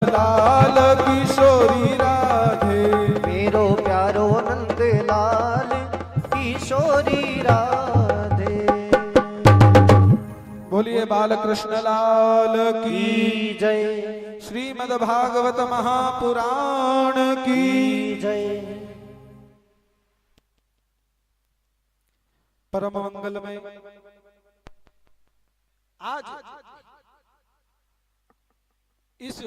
लाल किशोरी राधे, मेरो प्यारो नंद लाल किशोरी राधे। बोलिए बाल कृष्ण लाल की जय, श्रीमद् भागवत महापुराण की जय। परम मंगलमय आज इस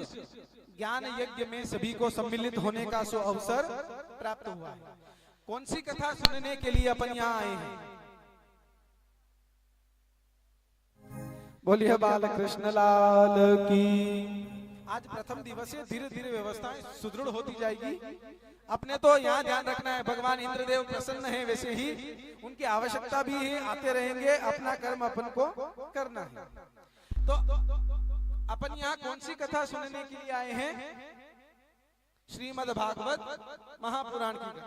ज्ञान यज्ञ में सभी को सम्मिलित होने का सो अवसर प्राप्त हुआ है। कौन सी कथा सुनने के लिए अपन यहाँ आए हैं? बोलिए बाल कृष्ण लाल की। आज प्रथम दिवस है, धीरे धीरे व्यवस्थाएं सुदृढ़ होती जाएगी। अपने तो यहाँ ध्यान रखना है, भगवान इंद्रदेव प्रसन्न है, वैसे ही उनकी आवश्यकता भी है, आते रहेंगे, अपना कर्म अपन को करना है। तो अपन यहाँ कौन सी कथा सुनने के लिए आए हैं? श्रीमद् भागवत महापुराण की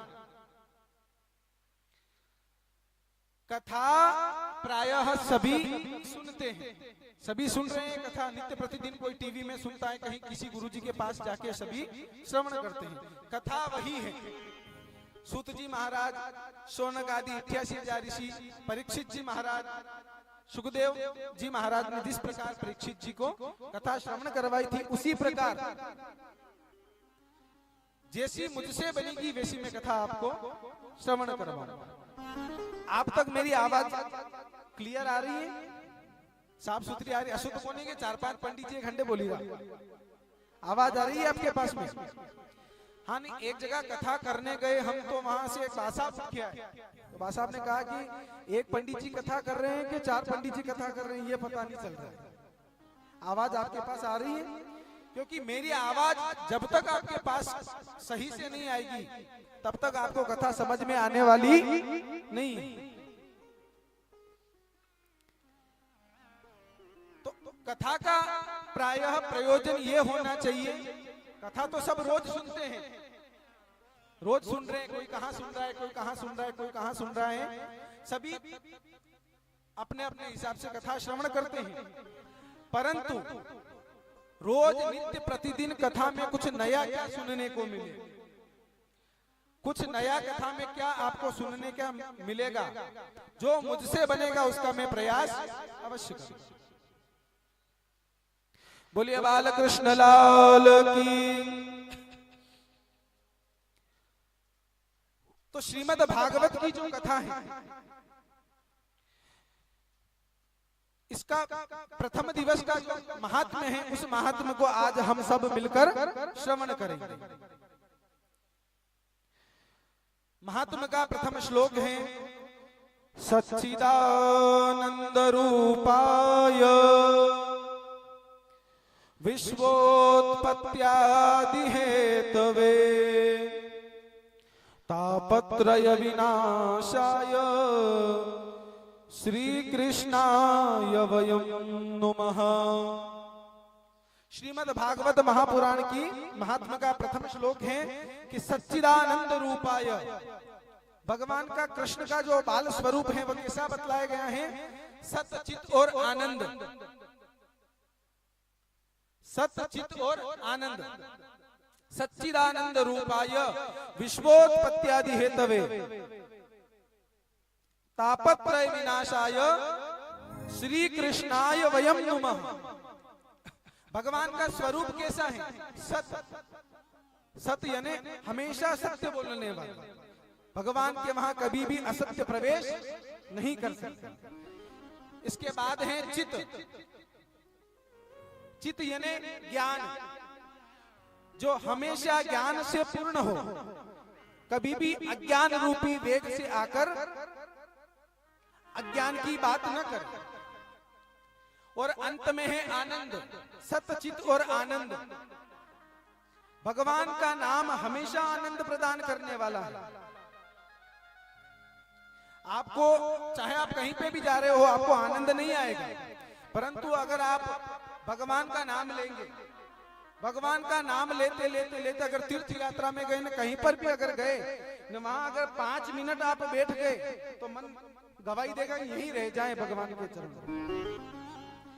कथा प्रायः सभी सुनते हैं, सभी सुन रहे हैं कथा। नित्य प्रतिदिन कोई टीवी में सुनता है, कहीं किसी गुरुजी के पास जाके सभी श्रवण करते हैं। कथा वही है। सूत जी महाराज, शौनक आदि 88,000 ऋषि, परीक्षित जी महाराज, सुखदेव जी महाराज ने जिस प्रकार परीक्षित जी को कथा श्रवण करवाई थी, उसी प्रकार जैसी मुझसे बनेगी वैसी मैं कथा आपको श्रवण करवाऊंगा। आप तक मेरी आवाज क्लियर आ रही है, साफ सुथरी आ रही है? अशुद्ध कोने के 4-5 पंडित जी एक घंटे बोली रहा। आवाज आ रही है आपके पास में? हाँ नहीं, एक जगह कथा करने गए हम, तो वहां से एक बासा किया है, तो बासा साहब ने कहा कि एक पंडित जी कथा कर रहे हैं कि 4 पंडित जी कथा कर रहे हैं, ये पता नहीं चल रहा है। आवाज आपके पास आ रही है? क्योंकि मेरी आवाज जब तक आपके पास सही से नहीं आएगी तब तक आपको कथा समझ में आने वाली नहीं। तो कथा का प्रायः प्रयोजन ये होना चाहिए, कथा तो सब रोज सुनते हैं, रोज सुन रहे हैं, कोई कहां सुन रहा है, कोई कहां सुन रहा है, कोई कहां सुन रहा है, सभी अपने अपने हिसाब से कथा श्रवण करते हैं। परंतु रोज नित्य प्रतिदिन कथा में कुछ नया क्या सुनने को मिले, कुछ नया कथा में क्या आपको सुनने का मिलेगा, जो मुझसे बनेगा उसका मैं प्रयास अवश्य करूंगा। बोलिए बाल कृष्ण लाल की। तो श्रीमद् भागवत की जो कथा है, इसका प्रथम दिवस का जो महात्म्य है, उस महात्म्य को आज हम सब मिलकर श्रवण करेंगे। महात्म्य का प्रथम श्लोक है, सच्चिदानंद रूपाय विश्वोत्पत्त्यादि हेतवे तापत्रय विनाशाय श्री कृष्णाय वयं नुमः। श्रीमद् भागवत महापुराण की महात्मा का प्रथम श्लोक है कि सच्चिदानंद रूपाय, भगवान का कृष्ण का जो बाल स्वरूप है वह कैसा बतलाया गया है? सच्चित और आनंद, सच्चित और आनंद। सच्चिदानंद रूपाय विश्वोत्पत्त्यादि हेतवे तापत्रय विनाशाय श्री कृष्णाय वयं नुमः। भगवान का स्वरूप कैसा है? सत्य, सत्य यानी हमेशा सत्य बोलने वाला। भगवान के वहां कभी भी असत्य प्रवेश नहीं कर सकता। इसके बाद है चित, चित यानी ज्ञान, जो हमेशा ज्ञान से पूर्ण हो, कभी भी अज्ञान रूपी वेग से आकर अज्ञान की बात न करे। और अंत में है आनंद, सतचित और आनंद। भगवान का नाम हमेशा आनंद प्रदान करने वाला है। आपको चाहे आप कहीं पे भी जा रहे हो, आपको आनंद नहीं आएगा, परंतु अगर आप भगवान का नाम लेंगे, भगवान का नाम लेते लेते लेते अगर तीर्थ यात्रा में गए, न कहीं पर भी अगर गए, न वहां अगर 5 मिनट आप बैठ गए तो मन गवाही देगा यहीं रह जाए भगवान के चरण,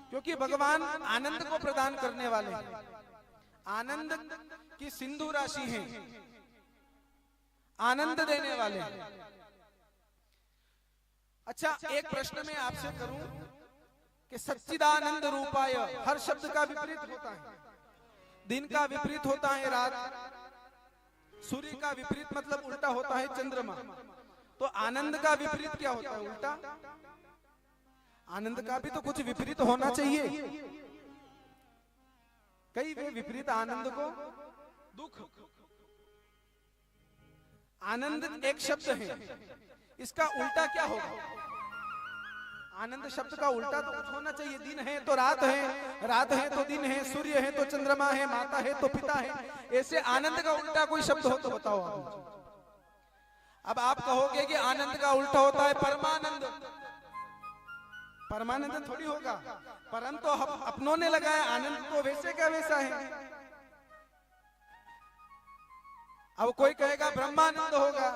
क्योंकि भगवान आनंद को प्रदान करने वाले हैं। आनंद की सिंधु राशि हैं, आनंद देने वाले। अच्छा, एक प्रश्न मैं आपसे करूं कि सच्चिदानंद रूपाय, हर शब्द का विपरीत होता है। दिन का विपरीत होता है रात, सूर्य का विपरीत मतलब उल्टा होता है चंद्रमा। तो आनंद का विपरीत क्या होता है? उल्टा। आनंद का भी तो कुछ विपरीत होना चाहिए। कई विपरीत आनंद को दुख। आनंद एक शब्द है, इसका उल्टा क्या होगा? आनंद शब्द का उल्टा तो कुछ होना चाहिए। दिन है तो रात है, रात है तो दिन है, सूर्य है तो चंद्रमा है, माता है तो पिता है। ऐसे आनंद का उल्टा कोई शब्द हो तो बताओ आप। अब आप कहोगे कि आनंद का उल्टा होता है परमानंद। परमानंद थोड़ी होगा, परंतु अपनों ने लगाया आनंद तो वैसे का वैसा है। अब कोई कहेगा ब्रह्मानंद होगा,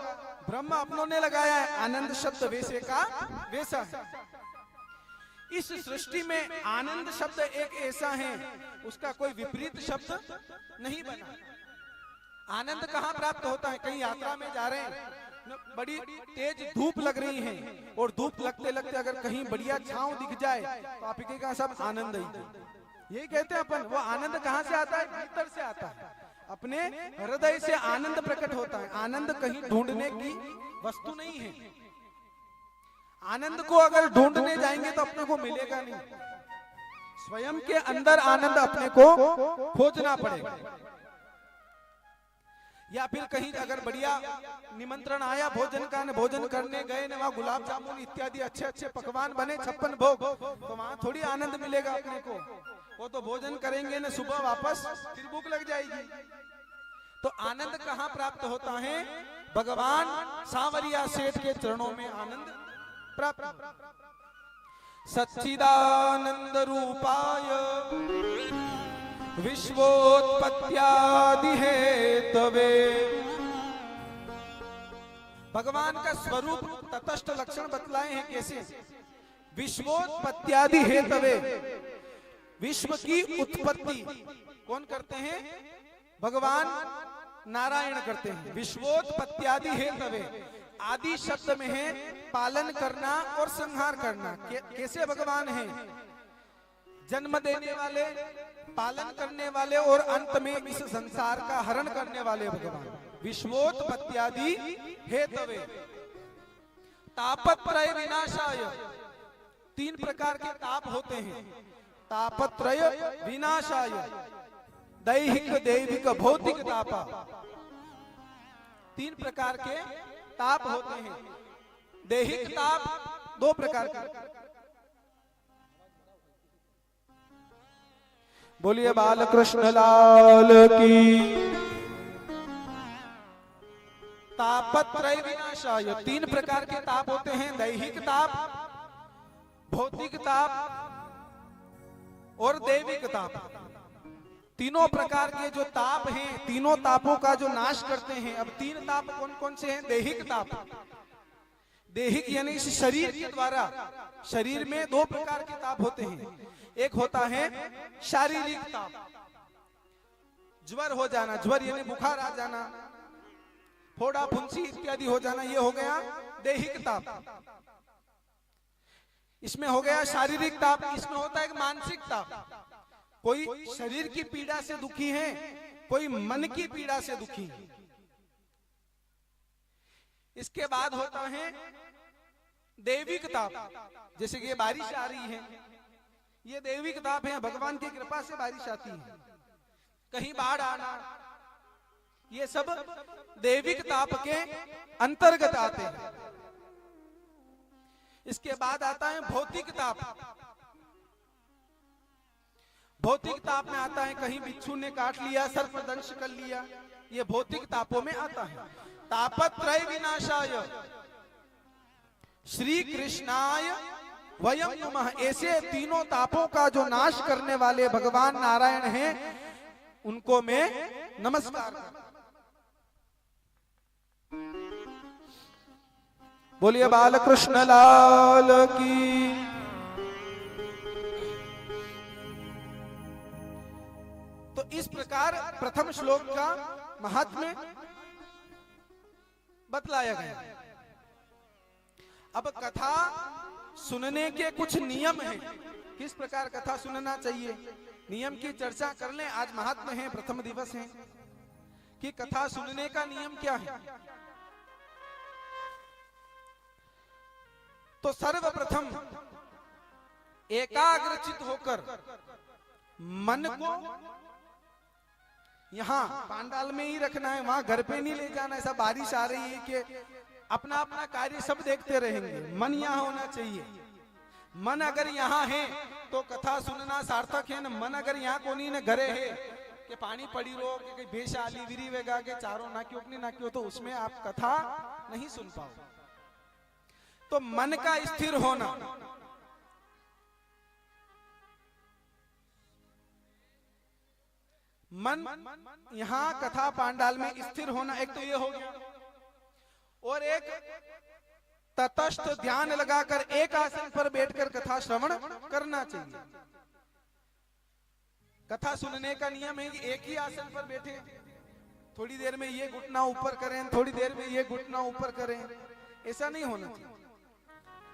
ब्रह्म अपनों ने लगाया है, आनंद शब्द वैसे का वैसा है। इस सृष्टि में आनंद शब्द एक ऐसा है, उसका कोई विपरीत शब्द नहीं बना। आनंद कहाँ प्राप्त होता है? कहीं यात्रा में जा रहे हैं, बड़ी तेज धूप लग रही है, और धूप लगते लगते अगर कहीं बढ़िया छांव दिख जाए तो आप कहेगा सब आनंद ही। यही कहते हैं अपन। वो आनंद कहाँ से आता है? भीतर से आता है, अपने हृदय से आनंद प्रकट होता है। आनंद कहीं ढूंढने की वस्तु नहीं है। आनंद को अगर ढूंढने जाएंगे तो अपने को मिलेगा नहीं। स्वयं के अंदर आनंद अपने को खोजना पड़ेगा। या फिर कहीं अगर बढ़िया निमंत्रण आया भोजन का, भोजन करने गए न, वहाँ गुलाब जामुन इत्यादि अच्छे अच्छे पकवान बने, 56 भोग, तो वहां थोड़ी आनंद मिलेगा अपने को। वो तो भोजन करेंगे न, सुबह वापस फिर भूख लग जाएगी। तो आनंद कहाँ प्राप्त होता है? भगवान सांवरिया सेठ के चरणों में आनंद प्राप्त। सच्चिदानंद रूपाय विश्वोत्पत्त्यादि हेतवे। भगवान का स्वरूप तटस्थ लक्षण बतलाए हैं कैसे? विश्वोत्पत्त्यादि हेतवे। विश्व की उत्पत्ति कौन करते हैं? भगवान नारायण करते हैं। विश्वोत्पत्त्यादि हेतवे, आदि शब्द में है पालन करना और संहार करना। कैसे भगवान हैं? जन्म देने वाले, पालन करने वाले और अंत में इस संसार का हरण करने वाले भगवान। विश्वोत्पत्त्यादि हेतवे। तापत्रय विनाशाय, 3 प्रकार के ताप होते हैं। तापत्रय विनाशाय, दैहिक, दैविक, भौतिक ताप। 3 प्रकार के ताप होते हैं। दैहिक ताप 2 प्रकार के। बोलिए बालकृष्ण लाल की। तापत्रय विनाशाय, 3 प्रकार के ताप होते हैं। दैहिक ताप, भौतिक ताप और दैविक ताप। तीनों प्रकार के जो ताप हैं, तीनों तापों का जो नाश करते हैं। अब 3 ताप कौन कौन से हैं? दैहिक ताप। दैहिक यानी इस शरीर के द्वारा, शरीर में 2 प्रकार के ताप होते हैं। एक होता है शारीरिक ताप, ज्वर हो जाना, ज्वर यानी बुखार आ जाना, फोड़ा फुंसी इत्यादि हो जाना, ये हो गया दैहिक ताप। इसमें हो गया शारीरिक ताप। इसमें होता है मानसिक ताप। कोई शरीर की पीड़ा से दुखी है, कोई मन की पीड़ा से दुखी है। इसके बाद होता है दैविक ताप। जैसे कि ये बारिश आ रही है, ये दैविक ताप है, भगवान की कृपा से बारिश आती है। कहीं बाढ़ आना, ये सब दैविक ताप के अंतर्गत आते हैं। इसके बाद आता है भौतिक ताप। भौतिक ताप में आता है कहीं बिच्छू ने काट लिया, सर्पदंश कर लिया, ये भौतिक तापों में आता है। तापत्रय विनाशाय श्री कृष्णाय वयम नमः, ऐसे तीनों तापों का जो नाश करने वाले भगवान नारायण हैं, उनको मैं नमस्कार। बोलिए बालकृष्ण लाल की। तो इस प्रकार प्रथम श्लोक का महात्म्य बतलाया गया। अब कथा सुनने के कुछ नियम हैं, किस प्रकार कथा सुनना चाहिए, नियम की चर्चा कर लें। आज महात्म्य है, प्रथम दिवस है कि कथा सुनने का नियम क्या है। तो सर्वप्रथम एकाग्रचित होकर मन को यहां पांडाल में ही रखना है, वहां घर पे नहीं ले जाना। ऐसा बारिश आ रही है कि अपना अपना कार्य सब देखते रहेंगे, मन यहां होना चाहिए। मन अगर यहाँ है तो कथा सुनना सार्थक है। न मन अगर यहाँ कोनी न घरे है कि पानी पड़ी रो कि भेष आली विरी वेगा के चारों नाक्यों अपनी नाक्यों, तो उसमें आप कथा नहीं सुन पाओ। तो मन का स्थिर होना, मन यहां कथा पांडाल में स्थिर होना, एक तो ये हो गया। और एक तटस्थ ध्यान लगाकर एक आसन पर बैठकर कथा श्रवण करना चाहिए। कथा सुनने का नियम है कि एक ही आसन पर बैठे, थोड़ी देर में ये घुटना ऊपर करें, थोड़ी देर में ये घुटना ऊपर करें, ऐसा नहीं होना चाहिए।